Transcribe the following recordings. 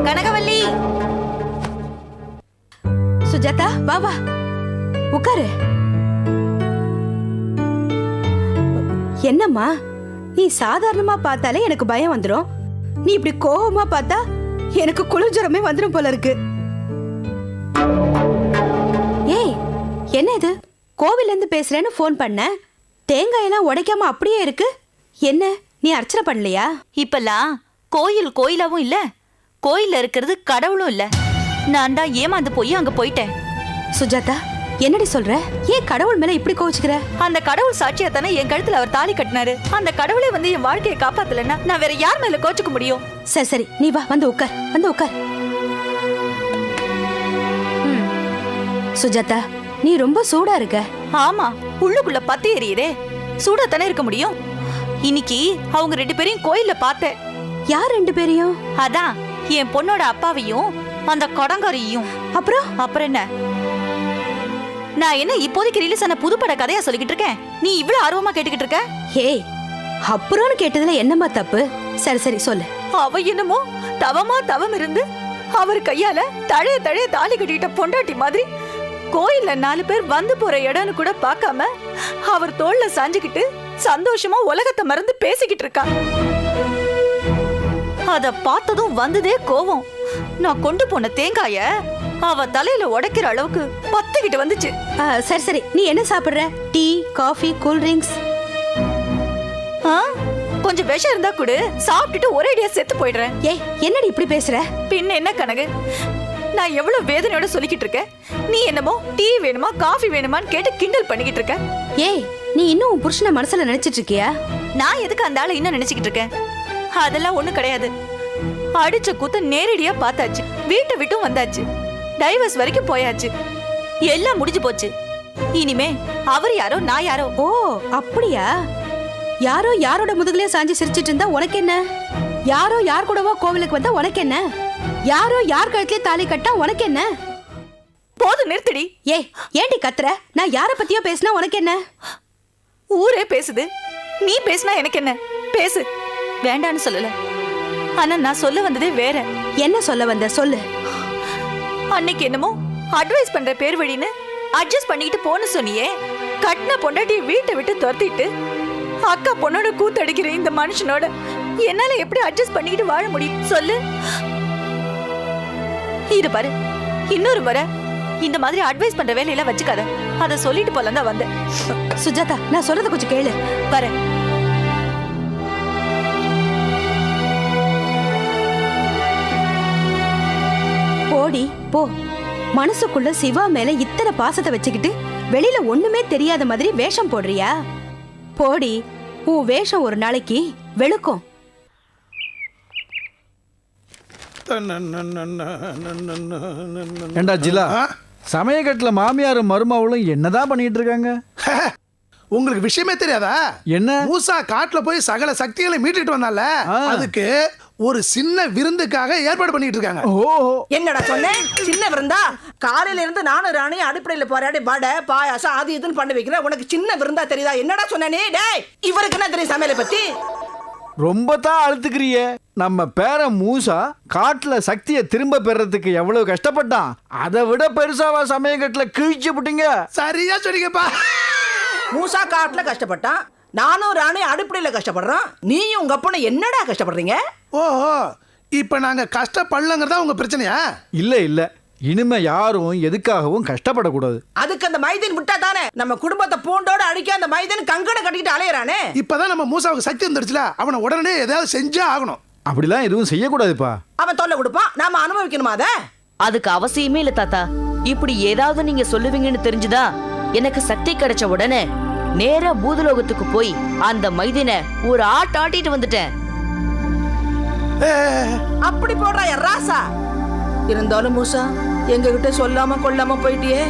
கனகவல்லி. சுஜாதா வா வா உட்காரு. என்னம்மா நீ சாதாரணமா பார்த்தாலே எனக்கு பயம் வந்துடும், நீ இப்படி கோவமா பார்த்தா எனக்கு குளிர்ஜரமே வந்துடும் போல இருக்கு. ஏய் என்ன இது, கோவில்ல இருந்து பேசுறேன்னு போன் பண்ண, தேங்காயெல்லாம் உடைக்காம அப்படியே இருக்கு. என்ன நீ அர்ச்சனை பண்ணலையா? இப்பெல்லாம் கோயில் கோயிலாவும் இல்ல, கோயில்ல இருக்கிறது கடவுளும் இல்ல. நான் தான் ஏமாந்து போய் அங்க போயிட்டேன். சுஜாதா என்னடி சொல்ற? ஏன் கடவுள் மேல இப்படி கோவிச்சுக்கிற? அந்த கடவுள் சாட்சியா தானே என் கழுத்துல அவர் தாலி கட்டினாரு. அந்த கடவுளே வந்து என் வாழ்க்கையை காப்பாத்தலன்னா நான் வேற யார் மேல கோச்சுக்க முடியும்? சரி சரி நீ வா, வந்து உட்கார், வந்து உட்கார். சுஜாதா நீ ரொம்ப சூடா இருக்க. ஆமா, உள்ளுக்குள்ள பத்தி எரியுதே, சூடா தானே இருக்க முடியும். இன்னைக்கு அவங்க 2 பேரையும் கோயில்ல பார்த்தேன். யார் 2 பேரையும்? அதான் என் பொண்ணோட அப்பாவையும் அந்த கொடங்காரியும். அப்புறம் என்ன, நான் என்ன இப்போதைக்கு ரிலீஸ் ஆன புதுப்பட கதையா சொல்லிக்கிட்டு இருக்கேன், நீ இவ்வளவு ஆர்வமா கேட்டுக்கிட்டு இருக்க? ஏய் அப்புறம்னு கேட்டதுல என்னம்மா தப்பு? சரி சரி சொல்லு. அவ என்னமோ தவமா தவம் இருந்து அவர் கையால தழைய தழைய தாலி கட்டிட்ட பொண்டாட்டி மாதிரி கோயில்ல 4 பேர் வந்து போற இடம்னு கூட பார்க்காம அவர் தோள்ல சாஞ்சுக்கிட்டு சந்தோஷமா உலகத்தை மறந்து பேசிக்கிட்டு இருக்கா. அத பார்த்ததும் வந்ததே கோவம். நான் கொண்டு போன தேங்காய அவ தலையில உடைக்கிற அளவுக்கு பத்திக்கிட்டு வந்துச்சு. சரி சரி நீ என்ன சாப்பிடுற? Tea, coffee, cool drinks? கொஞ்சம் விஷம் இருந்தா கூட சாப்பிட்டுட்டு ஒரேடியா செத்து போயிடுறேன். ஏய் என்னடி இப்படி பேசுற? பின்ன என்ன கனகு, நான் எவ்வளவு வேதனையோட சொல்லிக்கிட்டு இருக்கேன், நீ என்னமோ டீ வேணுமா காஃபி வேணுமான்னு கேட்டு கிண்டல் பண்ணிக்கிட்டு இருக்க. ஏய் நீ இன்னும் உன் புருஷனை மனசுல நினைச்சிட்டு இருக்கியா? நான் எதுக்கு அந்த ஆளை இன்னும் நினைச்சுக்கிட்டு இருக்கேன்? அதெல்லாம் ஒண்ணு கிடையாது. அடிச்ச கூத்த நேரடியா பார்த்தாச்சு, வீட்டை விட்டும் வந்தாச்சு, டைவர்ஸ் வரைக்கும் போயாச்சு, எல்லாம் முடிஞ்சு போச்சு. இனிமே அவர் யாரோ நான் யாரோ. ஓ அப்படியா? யாரோ யாரோட முதுகுலயே சாஞ்சி சிரிச்சிட்டு இருந்தா உனக்கு என்ன? யாரோ யார் கூடவோ கோவிலுக்கு வந்தா உனக்கு என்ன? யாரோ யார் கழுத்துலயே தாலி கட்டா உனக்கு என்ன? போது நிறுத்தடி. ஏய் ஏண்டி கத்துற? நான் யார பத்தியோ பேசினா உனக்கு என்ன? ஊரே பேசுது, நீ பேசினா எனக்கு என்ன? பேசு, வேண்டான்னு சொல்லல. ஆனா நான் சொல்ல வந்ததே வேற. என்ன சொல்ல வந்த சொல்லு. அன்னைக்கு என்னமோ அட்வைஸ் பண்ற பேர் வழின்னு அட்ஜஸ்ட் பண்ணிக்கிட்டு போன்னு சொன்னியே, கட்டின பொண்டாட்டி வீட்டை விட்டு துரத்திட்டு அக்கா பொண்ணோட கூத்தடிக்கிற இந்த மனுஷனோட என்னால எப்படி அட்ஜஸ்ட் பண்ணிக்கிட்டு வாழ முடியும் சொல்லு? இது பாரு, இன்னொரு முறை இந்த மாதிரி அட்வைஸ் பண்ற வேலையெல்லாம் வச்சுக்காத. அத சொல்லிட்டு போலாம் தான் வந்தேன். சுஜாதா நான் சொல்றத கொஞ்சம் கேளு. வரேன். போடி போ. மனசுக்குள்ள சிவா மேல இத்தனை பாசத்தை வச்சுக்கிட்டு வெளியில ஒண்ணுமே தெரியாத மாதிரி வேஷம் போடுறியா? போடி, உன் வேஷம் ஒரு நாளைக்கு வெளுக்கும். ஏண்டா ஜிலா, சமயக்கட்டுல மாமியாரும் மருமவளும் என்னதான் பண்ணிட்டு இருக்காங்க? உங்களுக்கு விஷயமே தெரியாதா? என்ன? மூசா காட்டுல போய் சகல சக்திகளை மீட்டுட்டு வந்தால, அதுக்கு ஒரு சின்ன விருந்துக்காக ஏற்பாடு பண்ணிட்டு இருக்காங்க. என்னடா சொன்னேன்? சின்ன விருந்தா? காலையில இருந்து நானும் ராணியும் அடிப்படையில போராடி வடை பாயாசம் அது இதுன்னு பண்ணி வைக்கிறேன், உனக்கு சின்ன விருந்தா தெரியுதா? என்னடா சொன்னே? டேய் இவருக்கு என்ன தெரியும் சமையலை பத்தி? ரொம்ப தான் அழுத்துக்கிறிய. நம்ம பேர மூசா காட்டுல சக்தியை திரும்ப பெறறதுக்கு எவ்வளவு கஷ்டப்பட்டான், அதை விட பெருசாவா சமயக்கட்டுல கிழிச்சு விட்டீங்க. சரியா சொன்னீங்கப்பா. மூசா காட்டுல கஷ்டப்பட்டான், நானும் ராணியும் அடிப்படையில கஷ்டப்படுறோம், நீயும் உங்க அப்பனை என்னடா கஷ்டப்படுறீங்க? ஓஹோ, இப்ப நாங்க கஷ்டப்படலங்கிறதா உங்க பிரச்சனையா? இல்ல இல்ல, இனிமே யாரும் எதுக்காகவும் கஷ்டப்படக்கூடாது. அதுக்கு அந்த மைதீன் விட்டா தானே நம்ம குடும்பத்தை பூண்டோட அடிக்க அந்த மைதீன் கங்கணம் கட்டிட்டு அலையறானே. இப்பதான் நம்ம மூசாவுக்கு சக்தி வந்துருச்சுல, அவனை உடனே ஏதாவது செஞ்சா ஆகணும். அப்படிலாம் எதுவும் செய்யக்கூடாதுப்பா. அவன் தொல்லை கொடுப்பான், நாம அனுபவிக்கணுமா அத? அதுக்கு அவசியமே இல்ல தாத்தா. இப்படி ஏதாவது நீங்க சொல்லுவீங்கன்னு தெரிஞ்சுதா எனக்கு சக்தி கிடைச்ச உடனே நேரா பூதலோகத்துக்கு போய் அந்த மைதினை ஒரு ஆட்டிட்டு வந்துட்டேன். அப்படி போடுறா ராசா. இருந்தாலும் மூசா எங்க கிட்ட சொல்லாம கொள்ளாம போயிட்டியே,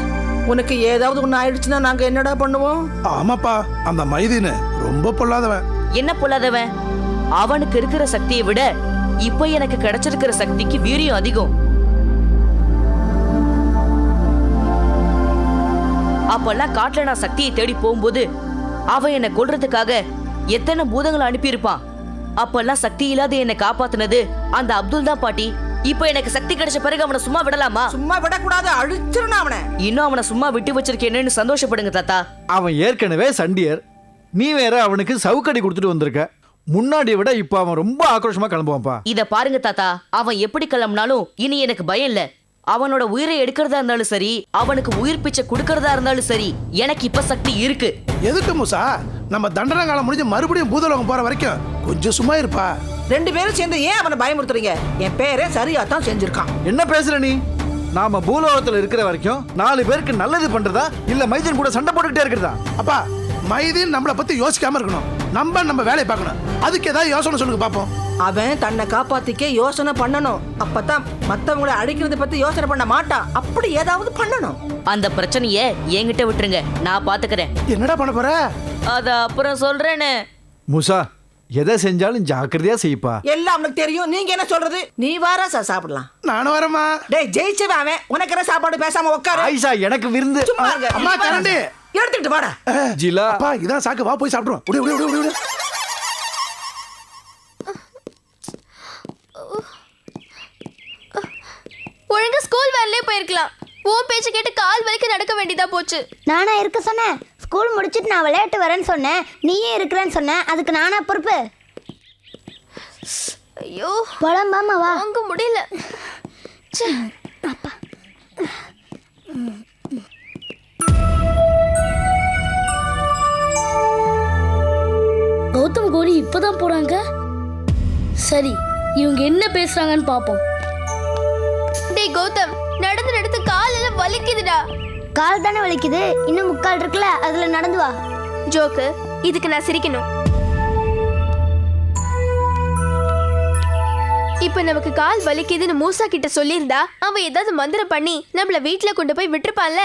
உனக்கு ஏதாவது ஒண்ணு ஆயிடுச்சுன்னா நாங்க என்னடா பண்ணுவோம்? ஆமாப்பா, அந்த மைதீன் ரொம்ப பொல்லாதவன். என்ன பொல்லாதவன்? அவனுக்கு இருக்கிற சக்தியை விட இப்ப எனக்கு கிடைச்சிருக்கிற சக்திக்கு வீரியம் அதிகம். அப்பெல்லாம் காட்டுல நான் சக்தியை தேடி போகும்போது அவன் என்னை கொல்றதுக்காக எத்தனை பூதங்களை அனுப்பியிருப்பான். அப்பெல்லாம் சக்தி இல்லாத என்னை காப்பாத்தினது அந்த அப்துல் தான் பாட்டி. இப்போ எனக்கு சக்தி கிடைச்ச பிறகு அவனை சும்மா விடலாமா? சும்மா விடக்கூடாது, அழிச்சிருணும் அவனை. இன்னும் அவனை சும்மா விட்டு வச்சிருக்கேன்னு சந்தோஷப்படுங்க தாத்தா. அவன் ஏற்கனவே சண்டியர், நீ வேற அவனுக்கு சவுக்கடி கொடுத்துட்டு வந்திருக்க. முன்னாடி விட இப்ப அவன் ரொம்ப ஆக்ரோஷமா கிளம்புவான்ப்பா. இத பாருங்க தாத்தா, அவன் எப்படி கிளம்பினாலும் இனி எனக்கு பயம் இல்ல. அவனோட உயிரை எடுக்கிறதா இருந்தாலும் சரி, அவனுக்கு உயிர் பிச்சை கொடுக்கறதா இருந்தாலும் சரி, எனக்கு இப்ப சக்தி இருக்கு. எதுக்கு மூசா? நம்ம தண்டனை காலம் முடிஞ்சு மறுபடியும் பூதலோகம் போற வரைக்கும் கொஞ்சம் சும்மா இருப்பா. 2 பேரும் சேர்ந்து ஏன் அவனை பயமுறுத்துறீங்க? என் பேரே சரியா தான் செஞ்சிருக்கான். என்ன பேசுற நீ? நாம பூலோகத்துல இருக்கிற வரைக்கும் 4 பேருக்கு நல்லது பண்றதா இல்ல மைதீன் கூட சண்டை போட்டுக்கிட்டே இருக்கிறதா? அப்பா, மைதீன் நம்மளை பத்தி யோசிக்காம இருக்கணும். நம்ம வேலையை பார்க்கணும். அதுக்கு ஏதாவது யோசனை சொல்லுங்க பாப்போம். அவன் தன்னை காப்பாத்திக்க யோசனை பண்ணணும். அப்பதான் மத்தவங்களை அழிக்கிறத பத்தி யோசனை பண்ண மாட்டான். அப்படி ஏதாவது பண்ணணும். அந்த பிரச்சனைய என்கிட்ட விட்டுருங்க, நான் பாத்துக்கிறேன். என்னடா பண்ண போற? அத அப்புறம் சொல்றேன்னு. மூசா, எதை செஞ்சாலும் ஜாக்கிரதையா செய்ப்பா. எல்லாம் அவனுக்கு தெரியும். நீங்க என்ன சொல்றது? நீ வாரா சாப்பிடலாம். நானும் வரேம்மா. டேய், ஜெயிச்சவன் அவன். உனக்கு என்ன சாப்பாடு? பேசாம உட்காரு. ஆயிஷா, எனக்கு விருந்து. சும்மா இருங்க. அம்மா, கரண்டி எடுத்துட்டு வாடா. ஜிலா, அப்பா, இதான் சாக்கு. வா போய் சாப்பிடுவோம். உடைய உடைய உடைய உடைய. ஒழுங்கா ஸ்கூல் வேன்லயே போயிருக்கலாம். உன் பேச்சு கேட்டு கால் வரைக்கும் நடக்க வேண்டியதா போச்சு. நானா இருக்க சொன்னேன்? ஸ்கூல் முடிச்சிட்டு நான் விளையாட்டு வரேன்னு சொன்னேன், நீயே இருக்கிறேன்னு சொன்னேன். அதுக்கு நானா பொறுப்பு? ஐயோ, போலாம் மாமா, வா. வாங்க முடியல. அப்பா, கௌதம் கோரி இப்பதான் போறாங்க. சரி, இவங்க என்ன பேசுறாங்கன்னு பாப்போம். டேய் கௌதம், நடந்து நடந்து கால் எல்லாம் வலிக்குதுடா. கால் தானே வலிக்குது, இன்னும் 3/4 இருக்குல்ல, அதுல நடந்து வா. ஜோக்கு, இதுக்கு நான் சிரிக்கணும். இப்ப நமக்கு கால் வலிக்குதுன்னு மூசா கிட்ட சொல்லியிருந்தா அவன் ஏதாவது மந்திரம் பண்ணி நம்மள வீட்டுல கொண்டு போய் விட்டுருப்பான்ல.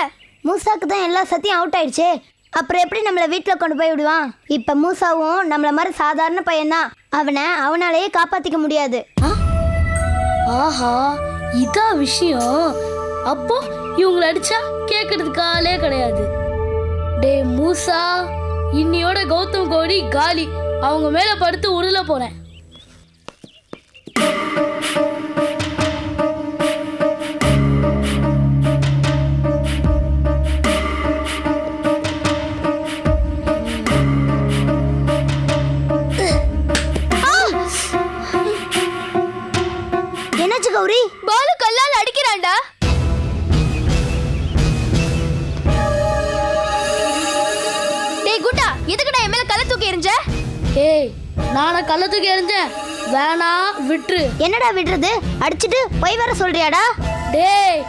மூசாக்கு தான் எல்லா சத்தியும் அவுட் ஆயிடுச்சு. அப்புறம் எப்படி நம்மள வீட்டுல கொண்டு போய் விடுவான்? இப்ப மூசாவும் நம்மள மாதிரி சாதாரண பையன்தான். அவனாலேயே காப்பாத்திக்க முடியாது. ஆஹா, இதான் விஷயம். அப்போ இவங்களை அடிச்சா கேட்கறதுக்கு ஆளே கிடையாது. டே மூசா, இன்னியோட கௌதம் கோரி காலி. அவங்க மேல படுத்து உருள போறேன். என்னாச்சு கௌரி? பாலு கல்லால் அடிக்கிறான்டா. டேய் குண்டா, எதுக்குடா என் மேல கல்ல தூக்கி எறிஞ்ச? ஏய், நானா கள்ள தூக்கி எறிஞ்சேன்? வேணா, விட்டுரு. என்னடா விடுறது? அடிச்சிட்டு போய் வர சொல்றியாடா? டேய்,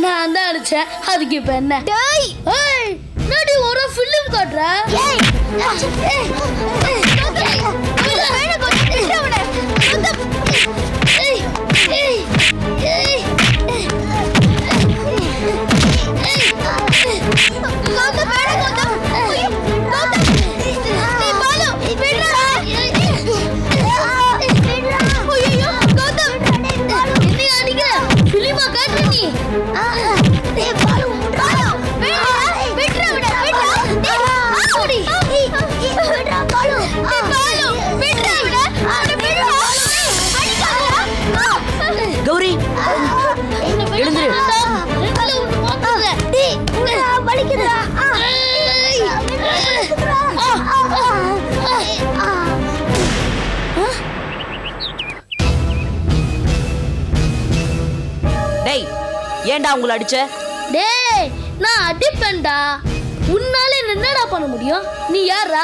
நான் தான் அடிச்சேன். அதுக்கு இப்ப என்ன? டேய், ஏய், என்னடி ஒரு ஃபிலிம் காட்டுற? ஏய், வேணா கொஞ்சம் நிறுத்து அவனை. ஏய், ஏய், ஏய், கௌதம், வேணா கௌதம். ஐயோ, கௌதம். டேய் பாலு, விடுடா. ஐயோ, கௌதம். என்னைய அடிக்கிற? ஃபிலிமா காட்டுற நீ? பாலு, விடுடா. விடுடா, விடுடா, விடுடா. டேய், ஆக்குடி. விடுடா பாலு. டேய் பாலு, விடுடா, விடுடா. அவனை விடுடா. அடிக்காதடா. கௌரி, எழுந்துரு. ரெண்டுல ஒண்ணு மாத்துறேன். டேய், வலிக்குதுடா. டேய், ஏன்டா உங்களை அடிச்ச? டேய், நான் அடிப்பேன்டா. உன்னால என்னடா பண்ண முடியும்? நீ யாரா?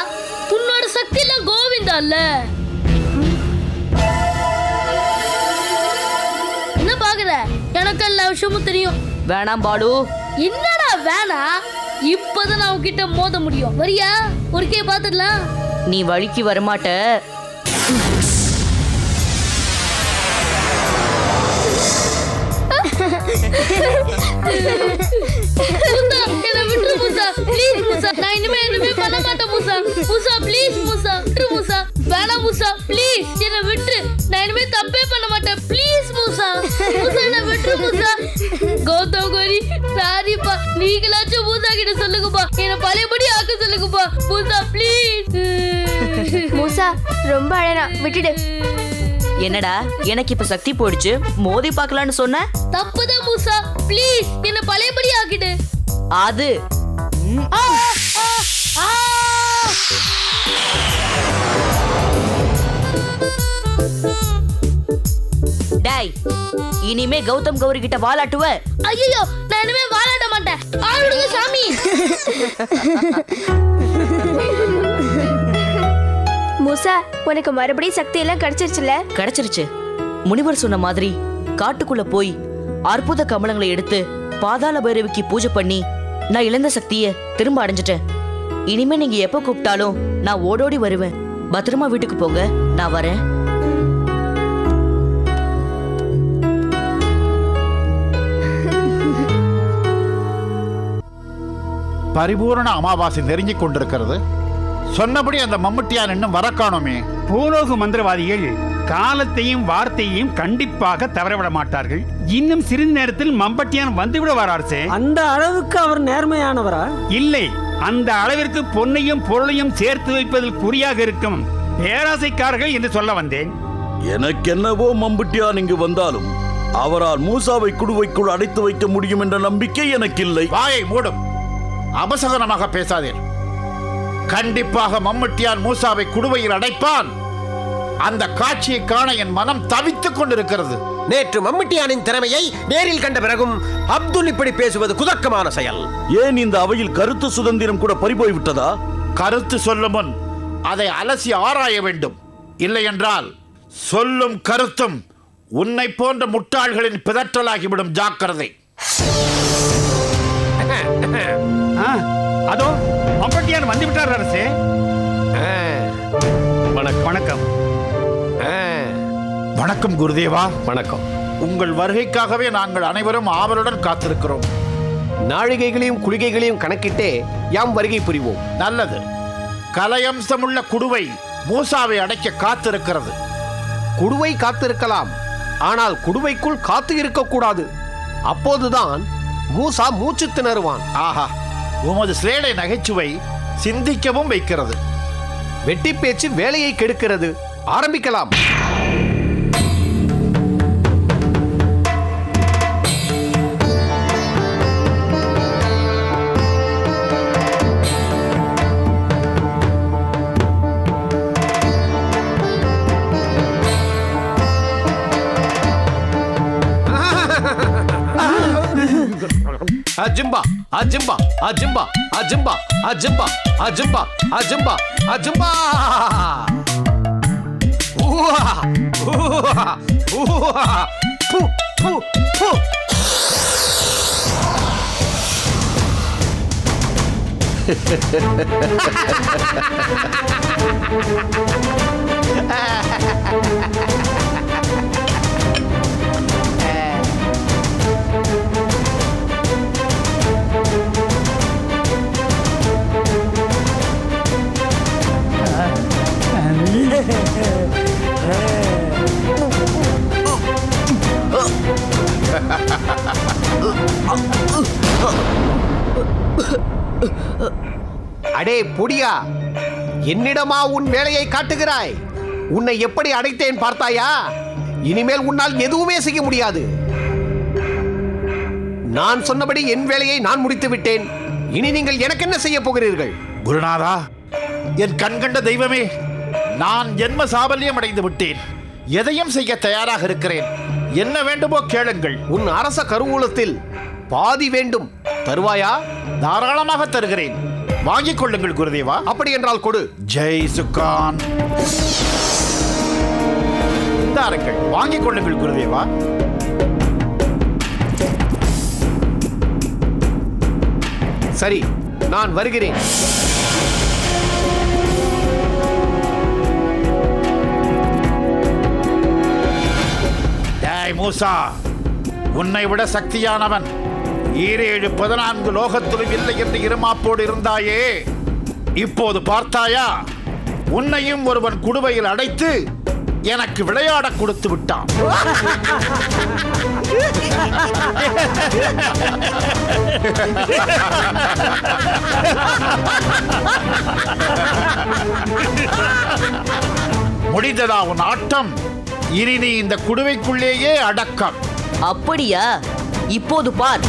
உன்னோட சக்தி எல்லாம் கோவிந்தா இல்ல. என்ன பாக்குற? எனக்கு எல்லா விஷயமும் தெரியும். வேணாம் பாலு. என்னடா வேணா? இப்பதான் நான் உன்கிட்ட மோத முடியும். வரியா? ஒருக்கே பாத்துடலாம். நீ வழிக்கு வரமாட்ட. மூசா, என்னை விட்டுரு மூசா. ப்ளீஸ் மூசா, நான் இனிமே எதுவுமே பண்ண மாட்டேன் மூசா. மூசா ப்ளீஸ் மூசா, விட்டுரு மூசா. வேணாம் மூசா, ப்ளீஸ் என்னை விட்டுரு. நான் இனிமே தப்பே பண்ண மாட்டேன். ப்ளீஸ் மூசா. மூசா, என்னை விட்டுரு மூசா. கௌதம் கோரி, சாரிப்பா. நீங்களாச்சும் மூசா கிட்ட சொல்லுங்கப்பா. என்னை பழையபடி ஆக்க சொல்லுங்கப்பா. மூசா ப்ளீஸ். மூசா, மூசா ரொம்ப அழறா, விட்டுடு. என்னடா எனக்கு இப்ப சக்தி போயிடுச்சு, மோதி பார்க்கலான்னு சொன்ன. தப்புதான் மூசா, ப்ளீஸ் என்ன பழையபடி ஆக்கிடு. அது டேய், இனிமே கௌதம் கௌரி கிட்ட வாலாட்டுவ. ஐயோ, நான் இனிமே வாலாட்ட மாட்டேன். ஆளுங்க சாமி. மூசா, உனக்கு மறுபடியும் சக்தி எல்லாம் கிடைச்சிருச்சுல? கிடைச்சிருச்சு. முனிவர் சொன்ன மாதிரி காட்டுக்குள்ள போய் அற்புத கமலங்களை எடுத்து பாதாள பைரவிக்கு பூஜை பண்ணி நான் இழந்த சக்திய திரும்ப அடைஞ்சிட்டேன். இனிமே நீங்க எப்ப கூப்பிட்டாலும் நான் ஓடோடி வருவேன். பத்திரமா வீட்டுக்கு போங்க, நான் வரேன். பரிபூரண அமாவாசை நெருங்கிக் கொண்டிருக்கிறது. சொன்னபடி அந்த மம்முட்டியான் இன்னும் வர காணோமே. பூலோக மந்திரவாதிகள் காலத்தையும் வார்த்தையையும் கண்டிப்பாக தவறவிட மாட்டார்கள். இன்னும் சிறிது நேரத்தில் மம்பட்டியான் வந்துவிட வரார்சே. அந்த அளவுக்கு அவர் நேர்மையானவரா? இல்லை, அந்த அளவிற்கு பொன்னையும் பொருளையும் சேர்த்து வைப்பதில் குறியாக இருக்கும் பேராசைக்காரர்கள் என்று சொல்ல வந்தேன். எனக்கென்னவோ மம்பட்டியான் இங்கு வந்தாலும் அவரால் மூசாவை குடுவைக்குள் அடைத்து வைக்க முடியும் என்ற நம்பிக்கை எனக்கு இல்லை. வாயை மூடும், அபசகனமாக பேசாதீர். கண்டிப்பாக மம்முட்டியான் மூசாவை குடுவையில் அடைப்பான். அந்த காட்சியை காண என் மனம் தவித்துக் கொண்டிருக்கிறது. நேற்று மம்முட்டியானின் திறமையை நேரில் கண்ட பிறகும் அப்துல் இப்படி பேசுவது குதர்க்கமான செயல். ஏன் இந்த அவையில் கருத்து சுதந்திரம் கூட பறிபோய் விட்டதா? கருத்து சொல்லும் முன் அதை அலசி ஆராய வேண்டும். இல்லை என்றால் சொல்லும் கருத்தும் உன்னை போன்ற முட்டாள்களின் பிதற்றலாகிவிடும். ஜாக்கிரதை. அதோ மம்பட்டியான் வந்து விட்டார் அரசே. வணக்கம். வணக்கம். வணக்கம் குருதேவா. வணக்கம். உங்கள் வருகைக்காகவே நாங்கள் அனைவரும் ஆவலுடன் காத்திருக்கிறோம். நாழிகைகளையும் குளிகைகளையும் கணக்கிட்டே யாம் வருகை புரிவோம். நல்லது. கலையம்சமுள்ள குடுவை மூசாவை அடைக்க காத்திருக்கிறது. குடுவை காத்திருக்கலாம், ஆனால் குடுவைக்குள் காத்து இருக்கக்கூடாது. அப்போதுதான் மூசா மூச்சு திணறுவான். ஆஹா, உமது சிலேடை நகைச்சுவை சிந்திக்கவும் வைக்கிறது. வெட்டி பேச்சு வேலையை கெடுக்கிறது. ஆரம்பிக்கலாம். அஜிம்பா அஜிம்பா அஜிம்பா அஜிம்பா அஜிம்பா அஜிம்பா அஜிம்பா அஜிம்பா. அடே பொடியா, என்னிடமா உன் வேலையை காட்டுகிறாய்? உன்னை எப்படி அடைத்தேன் பார்த்தாயா? இனிமேல் உன்னால் எதுவுமே செய்ய முடியாது. நான் சொன்னபடி என் வேலையை நான் முடித்து விட்டேன். இனி நீங்கள் எனக்கு என்ன செய்ய போகிறீர்கள்? குருநாதா, என் கண்கண்ட தெய்வமே, நான் ஜென்ம சாபல்யம் அடைந்து விட்டேன். எதையும் செய்ய தயாராக இருக்கிறேன். என்ன வேண்டுமோ கேளுங்கள். உன் அரச கருவூலத்தில் பாதி வேண்டும், தருவாயா? தாராளமாக தருகிறேன். வாங்கிக் கொள்ளுங்கள் குருதேவா. அப்படி என்றால் கொடு. ஜெய் சுக்கான். தாருங்கள், வாங்கிக் கொள்ளுங்கள் குருதேவா. சரி, நான் வருகிறேன். டேய் மூசா, உன்னை விட சக்தியானவன் 7-14 லோகத்திலும் இல்லை என்று இருமாப்போடு இருந்தாயே, இப்போது பார்த்தாயா? உன்னையும் ஒருவன் குடுவையில் அடைத்து எனக்கு விளையாட கொடுத்து விட்டான். முடிந்ததா உன் ஆட்டம்? இனி நீ இந்த குடுவைக்குள்ளேயே அடக்கம். அப்படியா? இப்போது பார்.